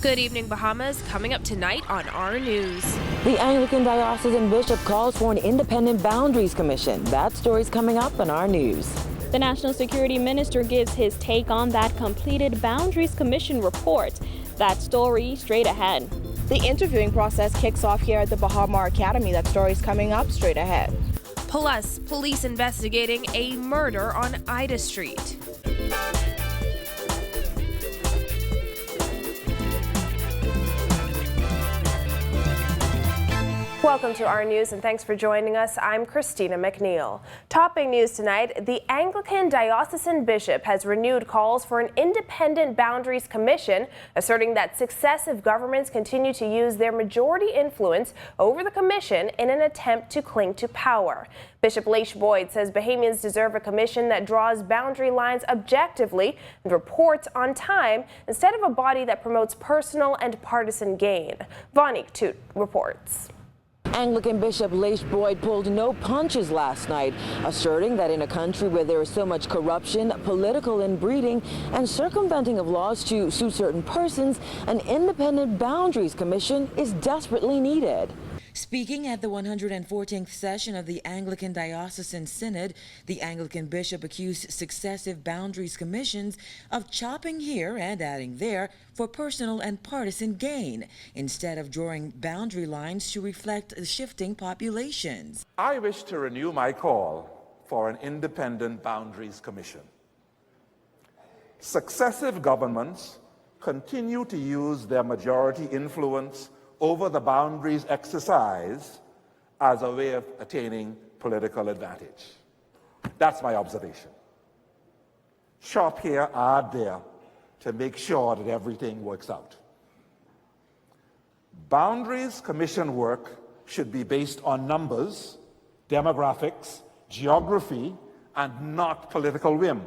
Good evening, Bahamas. Coming up tonight on our news. The Anglican Diocesan Bishop calls for an independent boundaries commission. That story's coming up on our news. The National Security Minister gives his take on that completed Boundaries Commission report. That story straight ahead. The interviewing process kicks off here at the Baha Mar Academy. That story's coming up straight ahead. Plus, police investigating a murder on Ida Street. Welcome to our news and thanks for joining us. I'm Christina McNeil. Topping news tonight, the Anglican Diocesan Bishop has renewed calls for an independent boundaries commission, asserting that successive governments continue to use their majority influence over the commission in an attempt to cling to power. Bishop Leish Boyd says Bahamians deserve a commission that draws boundary lines objectively and reports on time instead of a body that promotes personal and partisan gain. Vonique Toot reports. Anglican Bishop Leish Boyd pulled no punches last night, asserting that in a country where there is so much corruption, political inbreeding, and circumventing of laws to suit certain persons, an independent boundaries commission is desperately needed. Speaking at the 114th session of the Anglican Diocesan Synod, the Anglican bishop accused successive boundaries commissions of chopping here and adding there for personal and partisan gain, instead of drawing boundary lines to reflect the shifting populations. I wish to renew my call for an independent boundaries commission. Successive governments continue to use their majority influence over the boundaries exercise as a way of attaining political advantage. That's my observation. Chop here, add there, to make sure that everything works out. Boundaries commission work should be based on numbers, demographics, geography, and not political whim.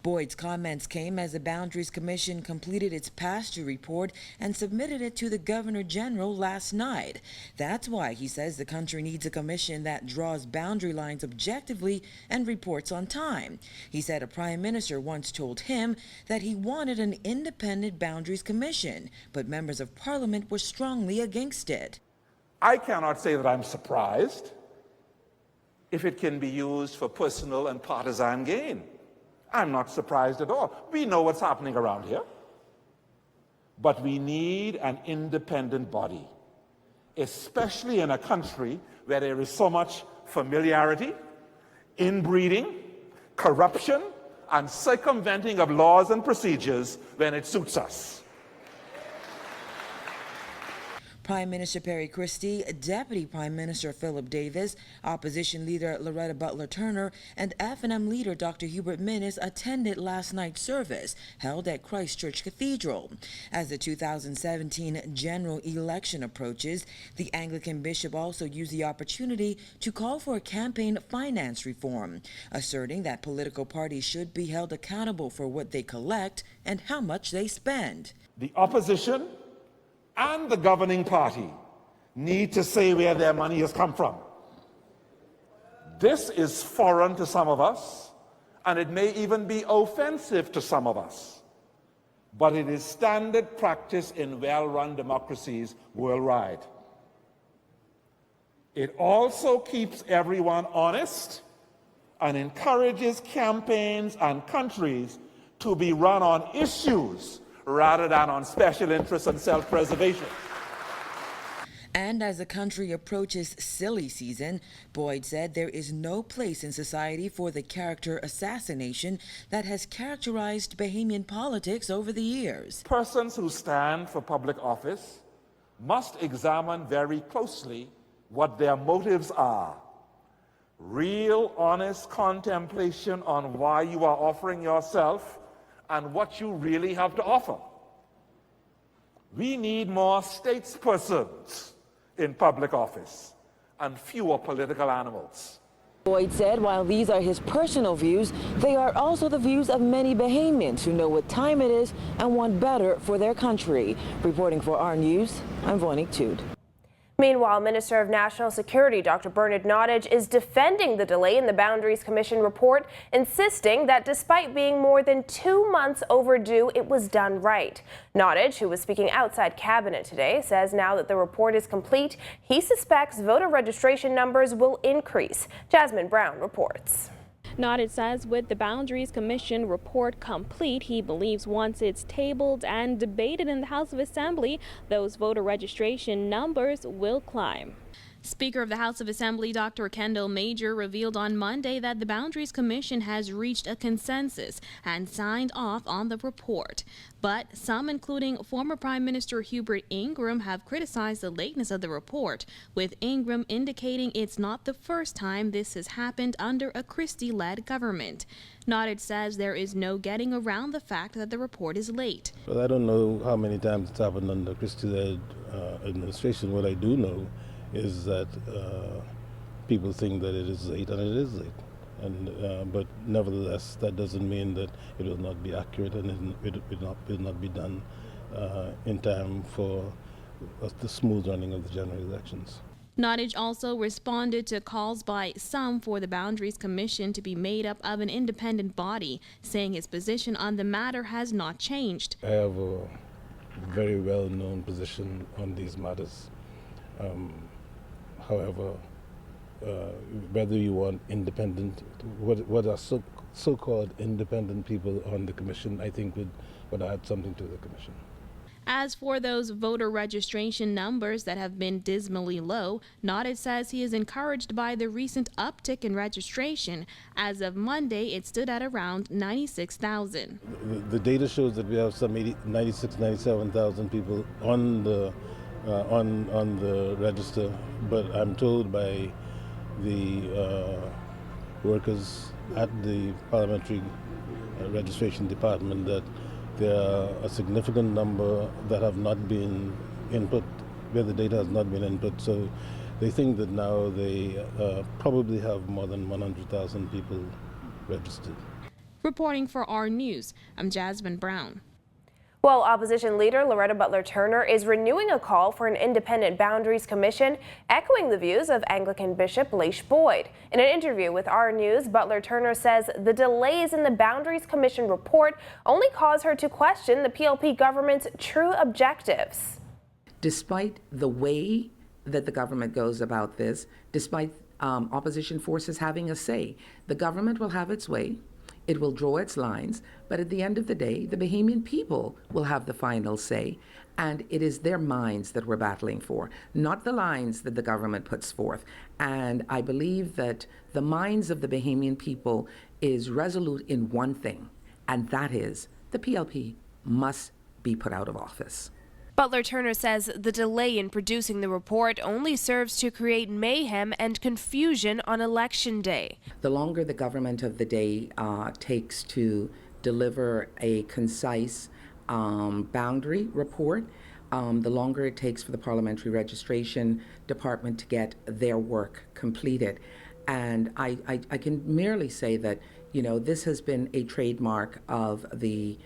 Boyd's comments came as the Boundaries Commission completed its pasture report and submitted it to the Governor General last night. That's why he says the country needs a commission that draws boundary lines objectively and reports on time. He said a prime minister once told him that he wanted an independent Boundaries Commission, but members of parliament were strongly against it. I cannot say that I'm surprised if it can be used for personal and partisan gain. I'm not surprised at all. We know what's happening around here. But we need an independent body, especially in a country where there is so much familiarity, inbreeding, corruption, and circumventing of laws and procedures when it suits us. Prime Minister Perry Christie, Deputy Prime Minister Philip Davis, Opposition Leader Loretta Butler Turner, and F&M Leader Dr. Hubert Minnis attended last night's service held at Christ Church Cathedral. As the 2017 general election approaches, the Anglican bishop also used the opportunity to call for a campaign finance reform, asserting that political parties should be held accountable for what they collect and how much they spend. The opposition and the governing party need to say where their money has come from. This is foreign to some of us, and it may even be offensive to some of us. But it is standard practice in well-run democracies worldwide. It also keeps everyone honest and encourages campaigns and countries to be run on issues rather than on special interests and self-preservation. And as the country approaches silly season, Boyd said there is no place in society for the character assassination that has characterized Bahamian politics over the years. Persons who stand for public office must examine very closely what their motives are. Real, honest contemplation on why you are offering yourself and what you really have to offer. We need more statespersons in public office and fewer political animals. Boyd said while these are his personal views, they are also the views of many Bahamians who know what time it is and want better for their country. Reporting for our news, I'm Vonique Toot. Meanwhile, Minister of National Security Dr. Bernard Nottage is defending the delay in the Boundaries Commission report, insisting that despite being more than 2 months overdue, it was done right. Nottage, who was speaking outside cabinet today, says now that the report is complete, he suspects voter registration numbers will increase. Jasmine Brown reports. Nottage says with the Boundaries Commission report complete, he believes once it's tabled and debated in the House of Assembly, those voter registration numbers will climb. Speaker of the House of Assembly Dr. Kendall Major revealed on Monday that the Boundaries Commission has reached a consensus and signed off on the report. But some, including former Prime Minister Hubert Ingraham, have criticized the lateness of the report, with Ingraham indicating it's not the first time this has happened under a Christie-led government. Nottage says there is no getting around the fact that the report is late. Well, I don't know how many times it's happened under Christie-led administration. What I do know is that people think that it is late, and it is late. But nevertheless, that doesn't mean that it will not be accurate, and it will not be done in time for the smooth running of the general elections. Nottage also responded to calls by some for the Boundaries Commission to be made up of an independent body, saying his position on the matter has not changed. I have a very well-known position on these matters. However, whether you want independent, what are so-called independent people on the commission, I think would add something to the commission. As for those voter registration numbers that have been dismally low, Nottage says he is encouraged by the recent uptick in registration. As of Monday, it stood at around 96,000. The data shows that we have some 96, 97,000 people on the register, but I'm told by the workers at the parliamentary registration department that there are a significant number that have not been input, where the data has not been input. So they think that now they probably have more than 100,000 people registered. Reporting for our News, I'm Jasmine Brown. Well, opposition leader Loretta Butler Turner is renewing a call for an independent Boundaries Commission, echoing the views of Anglican Bishop Laish Boyd. In an interview with our News, Butler Turner says the delays in the Boundaries Commission report only cause her to question the PLP government's true objectives. Despite the way that the government goes about this, despite opposition forces having a say, the government will have its way. It will draw its lines, but at the end of the day, the Bahamian people will have the final say, and it is their minds that we're battling for, not the lines that the government puts forth. And I believe that the minds of the Bahamian people is resolute in one thing, and that is the PLP must be put out of office. Butler Turner says the delay in producing the report only serves to create mayhem and confusion on Election Day. The longer the government of the day takes to deliver a concise boundary report, the longer it takes for the Parliamentary Registration Department to get their work completed. And I can merely say that, you know, this has been a trademark of the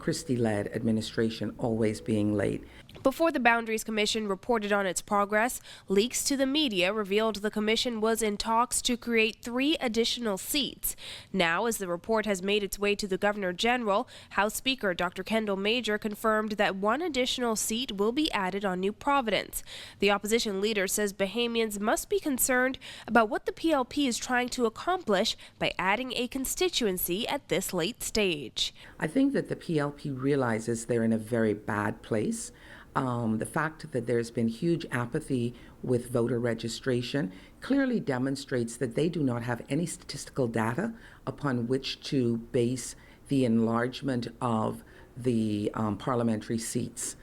Christie-led administration always being late. Before the Boundaries Commission reported on its progress, leaks to the media revealed the commission was in talks to create 3 additional seats. Now, as the report has made its way to the Governor General, House Speaker Dr. Kendall Major confirmed that 1 additional seat will be added on New Providence. The opposition leader says Bahamians must be concerned about what the PLP is trying to accomplish by adding a constituency at this late stage. I think that the PLP realizes they're in a very bad place. The fact that there's been huge apathy with voter registration clearly demonstrates that they do not have any statistical data upon which to base the enlargement of the parliamentary seats.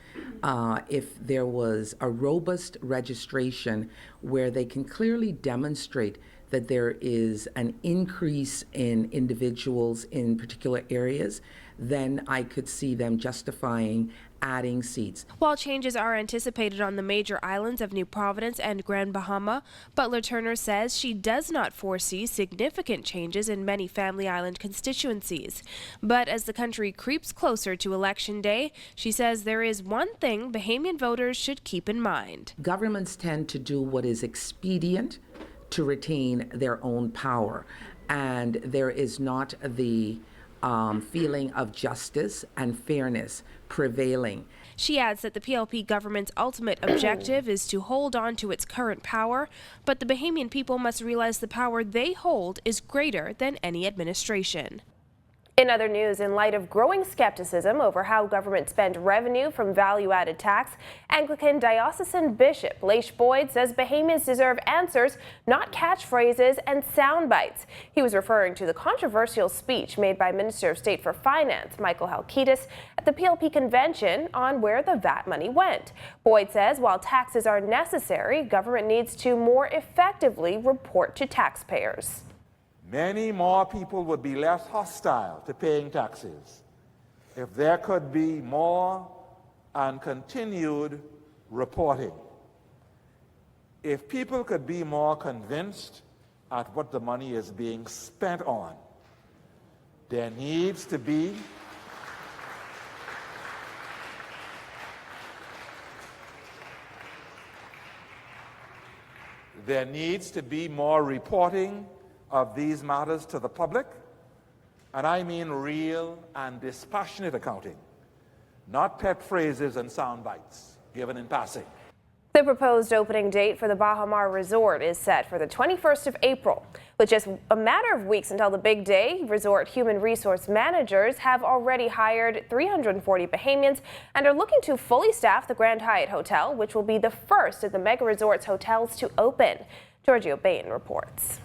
If there was a robust registration where they can clearly demonstrate that there is an increase in individuals in particular areas, then I could see them justifying adding seats. While changes are anticipated on the major islands of New Providence and Grand Bahama, Butler Turner says she does not foresee significant changes in many Family Island constituencies. But as the country creeps closer to Election Day, she says there is one thing Bahamian voters should keep in mind. Governments tend to do what is expedient to retain their own power, and there is not the feeling of justice and fairness prevailing. She adds that the PLP government's ultimate objective is to hold on to its current power, but the Bahamian people must realize the power they hold is greater than any administration. In other news, in light of growing skepticism over how government spent revenue from value-added tax, Anglican Diocesan Bishop Leish Boyd says Bahamians deserve answers, not catchphrases and sound bites. He was referring to the controversial speech made by Minister of State for Finance Michael Halkitis at the PLP convention on where the VAT money went. Boyd says while taxes are necessary, government needs to more effectively report to taxpayers. Many more people would be less hostile to paying taxes if there could be more and continued reporting. If people could be more convinced at what the money is being spent on, there needs to be more reporting of these matters to the public, and I mean real and dispassionate accounting, not pet phrases and sound bites given in passing. The proposed opening date for the Baha Mar resort is set for the 21st of April. With just a matter of weeks until the big day, resort human resource managers have already hired 340 Bahamians and are looking to fully staff the Grand Hyatt Hotel, which will be the first of the mega resort's hotels to open. Giorgio Bain reports.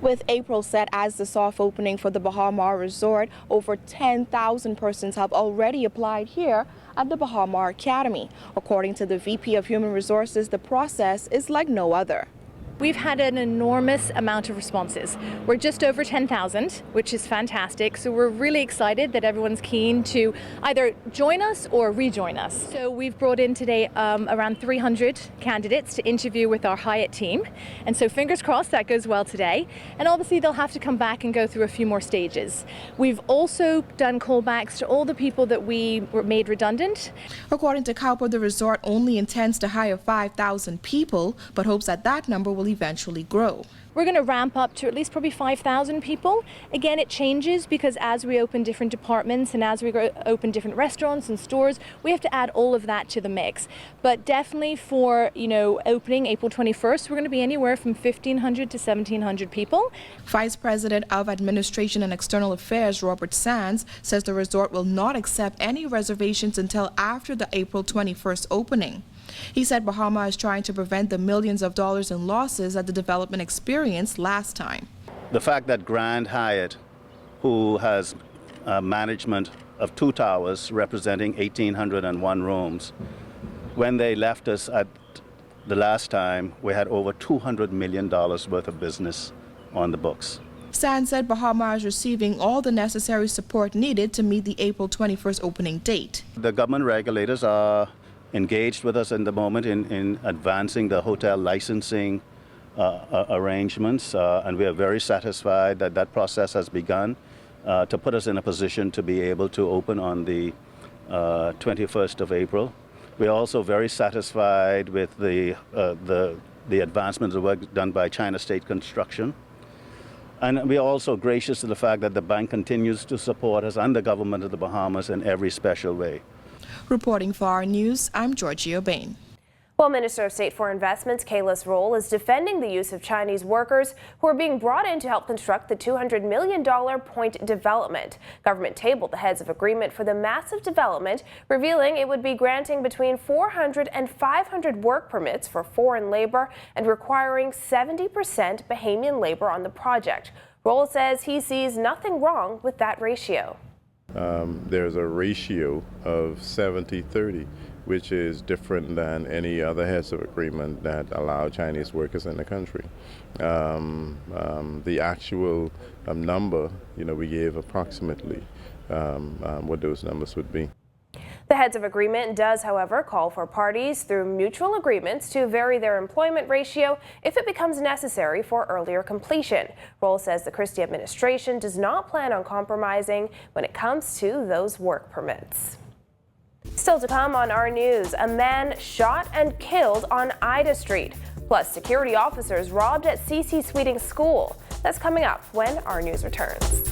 With April set as the soft opening for the Baha Mar Resort, over 10,000 persons have already applied here at the Baha Mar Academy. According to the VP of Human Resources, the process is like no other. We've had an enormous amount of responses. We're just over 10,000, which is fantastic. So we're really excited that everyone's keen to either join us or rejoin us. So we've brought in today around 300 candidates to interview with our Hyatt team. And so fingers crossed that goes well today. And obviously they'll have to come back and go through a few more stages. We've also done callbacks to all the people that we were made redundant. According to Cowper, the resort only intends to hire 5,000 people, but hopes that number will eventually grow. We're going to ramp up to at least probably 5,000 people. Again, it changes because as we open different departments and as we open different restaurants and stores, we have to add all of that to the mix. But definitely for, opening April 21st, we're going to be anywhere from 1,500 to 1,700 people. Vice President of Administration and External Affairs Robert Sands says the resort will not accept any reservations until after the April 21st opening. He said Baha Mar is trying to prevent the millions of dollars in losses that the development experienced last time. The fact that Grand Hyatt, who has management of 2 towers representing 1,801 rooms, when they left us at the last time, we had over $200 million worth of business on the books. Sands said Baha Mar is receiving all the necessary support needed to meet the April 21st opening date. The government regulators are engaged with us in the moment in advancing the hotel licensing arrangements, and we are very satisfied that that process has begun to put us in a position to be able to open on the 21st of April. We are also very satisfied with the advancements of work done by China State Construction. And we are also gracious to the fact that the bank continues to support us and the government of the Bahamas in every special way. Reporting for our news, I'm Giorgio Bain. Well, Minister of State for Investments Kayla's role is defending the use of Chinese workers who are being brought in to help construct the $200 million Point development. Government tabled the heads of agreement for the massive development, revealing it would be granting between 400 and 500 work permits for foreign labor and requiring 70% Bahamian labor on the project. Roll says he sees nothing wrong with that ratio. There's a ratio of 70-30, which is different than any other heads of agreement that allow Chinese workers in the country. The actual number, we gave approximately what those numbers would be. The heads of agreement does, however, call for parties through mutual agreements to vary their employment ratio if it becomes necessary for earlier completion. Roll says the Christie administration does not plan on compromising when it comes to those work permits. Still to come on our news, a man shot and killed on Ida Street, plus security officers robbed at C.C. Sweeting School. That's coming up when our news returns.